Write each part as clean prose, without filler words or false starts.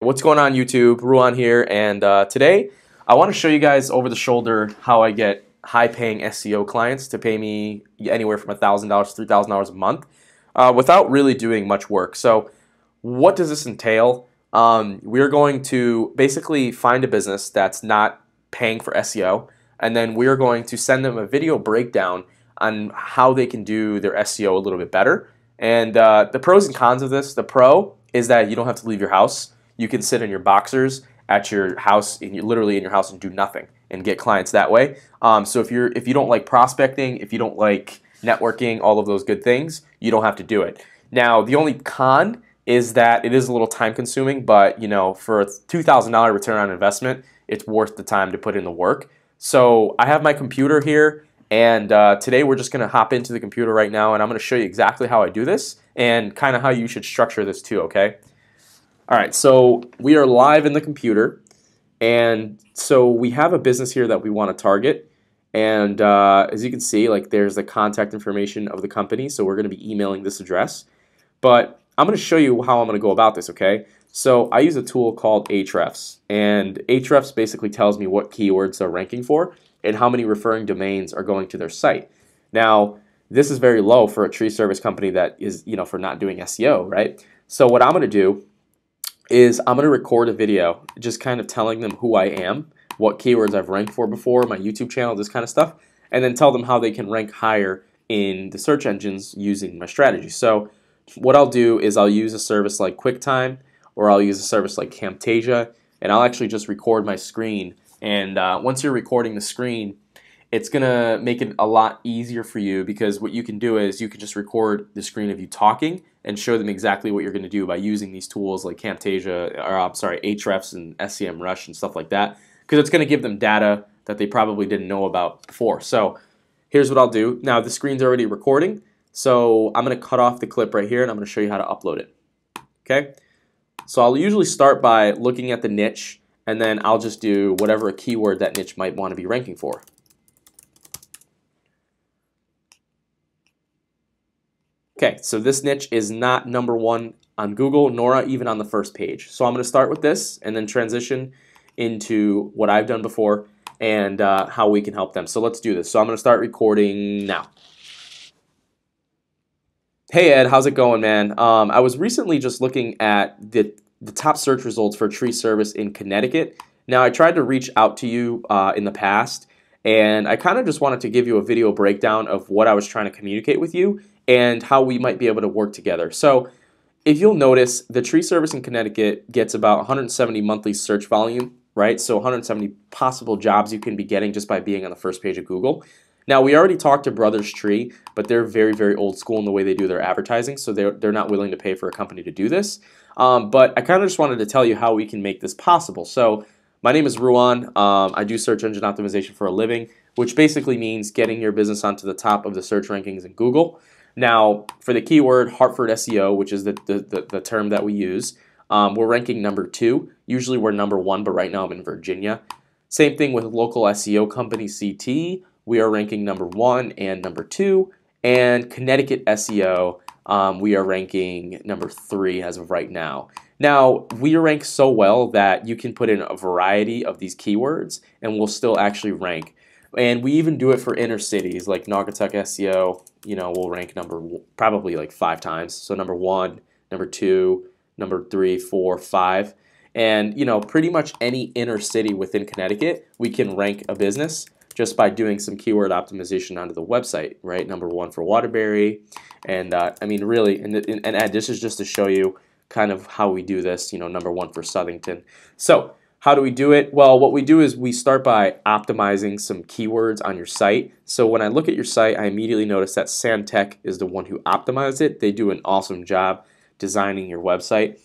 What's going on YouTube? Ruan here, and today I want to show you guys over the shoulder how I get high-paying SEO clients to pay me anywhere from $1,000 to $3,000 a month without really doing much work. So what does this entail? We're going to basically find a business that's not paying for SEO, and then we're going to send them a video breakdown on how they can do their SEO a little bit better. And the pros and cons of this: the pro is that you don't have to leave your house. You can sit in your boxers at your house, literally in your house, and do nothing and get clients that way. So if you don't like prospecting, if you don't like networking, all of those good things, you don't have to do it. Now, the only con is that it is a little time consuming, but for a $2,000 return on investment, it's worth the time to put in the work. So I have my computer here, and today we're just going to hop into the computer right now, and I'm going to show you exactly how I do this and kind of how you should structure this too, okay? All right, so we are live in the computer, and so we have a business here that we want to target, and as you can see, there's the contact information of the company, so we're going to be emailing this address. But I'm going to show you how I'm going to go about this, okay? So I use a tool called Ahrefs, and Ahrefs basically tells me what keywords they're ranking for and how many referring domains are going to their site. Now, this is very low for a tree service company that is, for not doing SEO, right? So what I'm going to do is I'm going to record a video just kind of telling them who I am, what keywords I've ranked for before, my YouTube channel, this kind of stuff, and then tell them how they can rank higher in the search engines using my strategy. So what I'll do is I'll use a service like QuickTime, or I'll use a service like Camtasia, and I'll actually just record my screen. And once you're recording the screen, it's going to make it a lot easier for you, because what you can do is you can just record the screen of you talking and show them exactly what you're going to do by using these tools like Camtasia, or I'm sorry, Ahrefs and SEMrush and stuff like that, because it's going to give them data that they probably didn't know about before. So here's what I'll do. Now the screen's already recording, so I'm going to cut off the clip right here, and I'm going to show you how to upload it. Okay? So I'll usually start by looking at the niche, and then I'll just do whatever a keyword that niche might want to be ranking for. Okay, so this niche is not #1 on Google, nor even on the first page. So I'm going to start with this and then transition into what I've done before and how we can help them. So let's do this. So I'm going to start recording now. Hey Ed, how's it going, man? I was recently just looking at the top search results for tree service in Connecticut. Now, I tried to reach out to you in the past, and I kind of just wanted to give you a video breakdown of what I was trying to communicate with you and how we might be able to work together. So if you'll notice, the tree service in Connecticut gets about 170 monthly search volume, right? So 170 possible jobs you can be getting just by being on the first page of Google. Now, we already talked to Brothers Tree, but they're very, very old school in the way they do their advertising, so they're not willing to pay for a company to do this. But I kind of just wanted to tell you how we can make this possible. So my name is Ruan. I do search engine optimization for a living, which basically means getting your business onto the top of the search rankings in Google. Now, for the keyword Hartford SEO, which is the term that we use, we're ranking #2. Usually we're #1, but right now I'm in Virginia. Same thing with local SEO company CT. We are ranking #1 and #2. And Connecticut SEO, we are ranking #3 as of right now. Now, we rank so well that you can put in a variety of these keywords and we'll still actually rank. And we even do it for inner cities, like Naugatuck SEO. We'll rank probably like 5 times. So #1, #2, #3, 4, 5. And pretty much any inner city within Connecticut, we can rank a business just by doing some keyword optimization onto the website, right? #1 for Waterbury. And I mean, really, and this is just to show you kind of how we do this, #1 for Southington. So how do we do it? Well, what we do is we start by optimizing some keywords on your site. So when I look at your site, I immediately notice that Santech is the one who optimized it. They do an awesome job designing your website.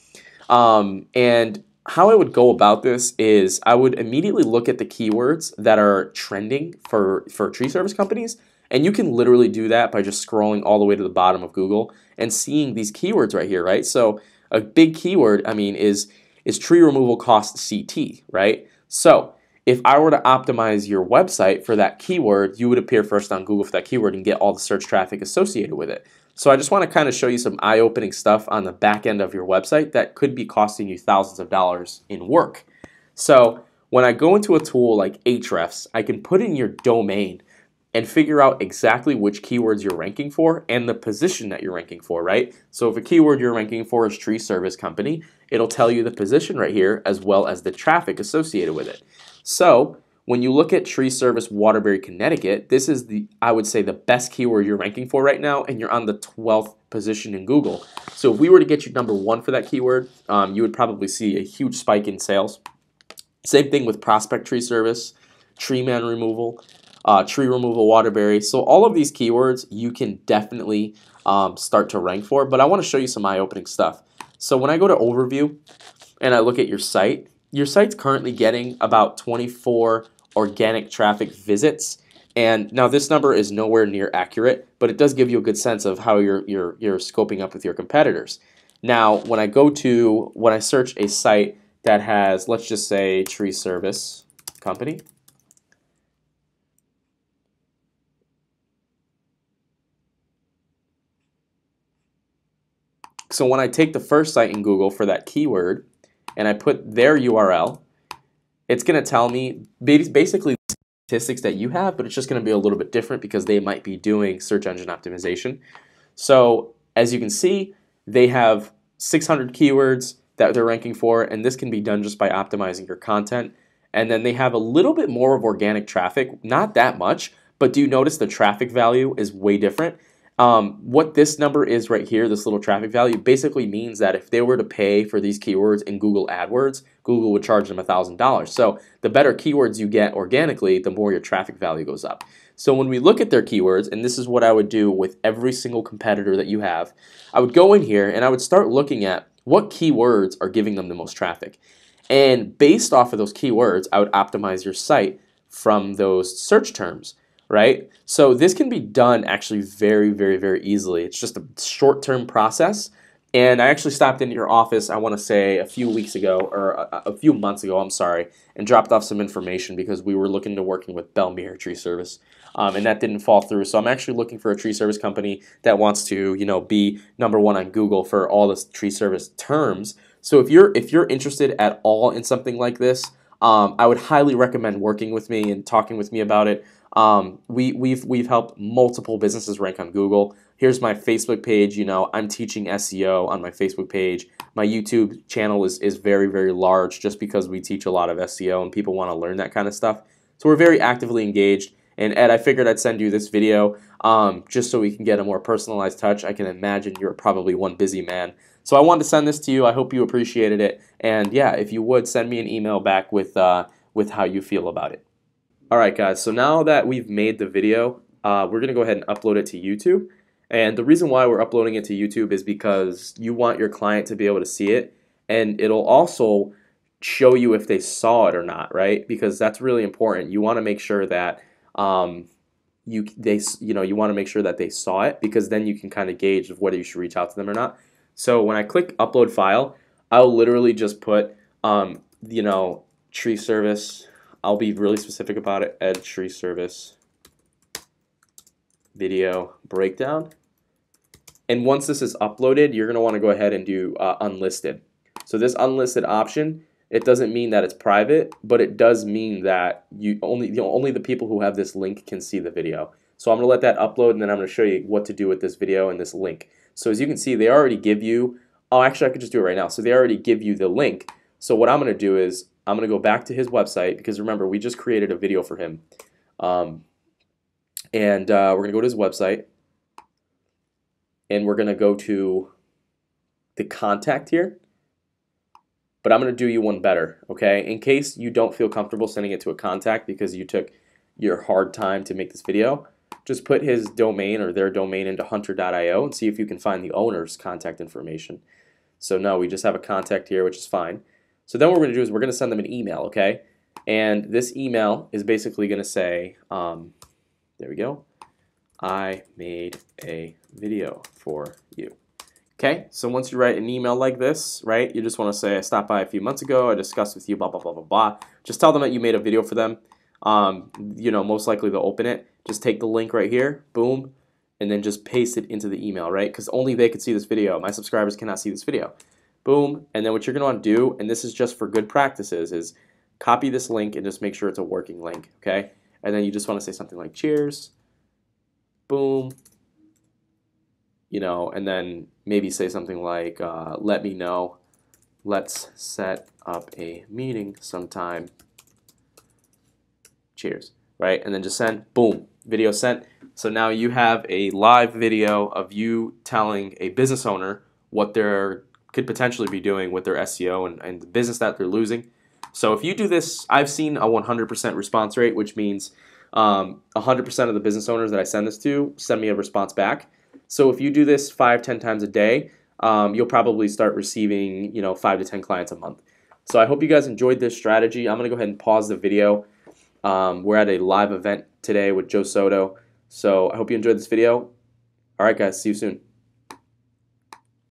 And how I would go about this is I would immediately look at the keywords that are trending for tree service companies, and you can literally do that by just scrolling all the way to the bottom of Google and seeing these keywords right here, right? So a big keyword, I mean, is tree removal cost CT, right? So if I were to optimize your website for that keyword, you would appear first on Google for that keyword and get all the search traffic associated with it. So I just want to kind of show you some eye-opening stuff on the back end of your website that could be costing you thousands of dollars in work. So when I go into a tool like Ahrefs, I can put in your domain and figure out exactly which keywords you're ranking for and the position that you're ranking for, right? So if a keyword you're ranking for is tree service company, it'll tell you the position right here as well as the traffic associated with it. So when you look at tree service Waterbury, Connecticut, this is I would say the best keyword you're ranking for right now, and you're on the 12th position in Google. So if we were to get you #1 for that keyword, you would probably see a huge spike in sales. Same thing with prospect tree service, tree man removal, tree removal Waterbury. So all of these keywords you can definitely start to rank for, but I want to show you some eye-opening stuff. So when I go to overview and I look at your site's currently getting about 24 organic traffic visits. And now this number is nowhere near accurate, but it does give you a good sense of how you're scoping up with your competitors. Now, when I search a site that has, let's just say, tree service company, so when I take the first site in Google for that keyword and I put their URL, it's going to tell me basically the statistics that you have, but it's just going to be a little bit different because they might be doing search engine optimization. So as you can see, they have 600 keywords that they're ranking for, and this can be done just by optimizing your content. And then they have a little bit more of organic traffic, not that much, but do you notice the traffic value is way different? What this number is right here, this little traffic value, basically means that if they were to pay for these keywords in Google AdWords, Google would charge them $1,000. So the better keywords you get organically, the more your traffic value goes up. So when we look at their keywords, and this is what I would do with every single competitor that you have, I would go in here and I would start looking at what keywords are giving them the most traffic. And based off of those keywords, I would optimize your site from those search terms, right? So this can be done actually very, very, very easily. It's just a short-term process. And I actually stopped into your office, I want to say a few weeks ago, or a few months ago, I'm sorry, and dropped off some information because we were looking to working with Belmere Tree Service. And that didn't fall through. So I'm actually looking for a tree service company that wants to, be #1 on Google for all the tree service terms. So if you're interested at all in something like this, I would highly recommend working with me and talking with me about it. We've helped multiple businesses rank on Google. Here's my Facebook page. I'm teaching SEO on my Facebook page. My YouTube channel is very, very large just because we teach a lot of SEO and people want to learn that kind of stuff. So we're very actively engaged. And Ed, I figured I'd send you this video just so we can get a more personalized touch. I can imagine you're probably one busy man. So I wanted to send this to you. I hope you appreciated it. And yeah, if you would, send me an email back with how you feel about it. All right, guys, so now that we've made the video, we're going to go ahead and upload it to YouTube. And the reason why we're uploading it to YouTube is because you want your client to be able to see it, and it'll also show you if they saw it or not, right? Because that's really important. You want to make sure that you want to make sure that they saw it, because then you can kind of gauge whether you should reach out to them or not. So when I click upload file, I'll literally just put tree service. I'll be really specific about it. Ed tree service video breakdown. And once this is uploaded, you're going to want to go ahead and do unlisted. So this unlisted option, it doesn't mean that it's private, but it does mean that only the people who have this link can see the video. So I'm going to let that upload, and then I'm going to show you what to do with this video and this link. So as you can see, they already give you, actually I could just do it right now. So they already give you the link. So what I'm going to do is I'm going to go back to his website, because remember, we just created a video for him. We're going to go to his website, and we're going to go to the contact here. But I'm going to do you one better, okay? In case you don't feel comfortable sending it to a contact because you took your hard time to make this video, just put his domain or their domain into hunter.io and see if you can find the owner's contact information. So no, we just have a contact here, which is fine. So then what we're going to do is we're going to send them an email, okay? And this email is basically going to say, there we go, I made a video for you. Okay, so once you write an email like this, right, you just want to say, I stopped by a few months ago, I discussed with you, blah, blah, blah, blah, blah. Just tell them that you made a video for them. Most likely they'll open it. Just take the link right here, boom, and then just paste it into the email, right? Because only they could see this video. My subscribers cannot see this video. Boom. And then what you're going to want to do, and this is just for good practices, is copy this link and just make sure it's a working link, okay? And then you just want to say something like cheers, boom, you know, and then maybe say something like let me know, let's set up a meeting sometime, cheers, right? And then just send, boom, video sent. So now you have a live video of you telling a business owner what they could potentially be doing with their SEO and the business that they're losing. So if you do this, I've seen a 100% response rate, which means 100% of the business owners that I send this to send me a response back. So if you do this 5-10 times a day, you'll probably start receiving 5 to 10 clients a month. So I hope you guys enjoyed this strategy. I'm gonna go ahead and pause the video. We're at a live event today with Joe Soto. So I hope you enjoyed this video. All right, guys, see you soon.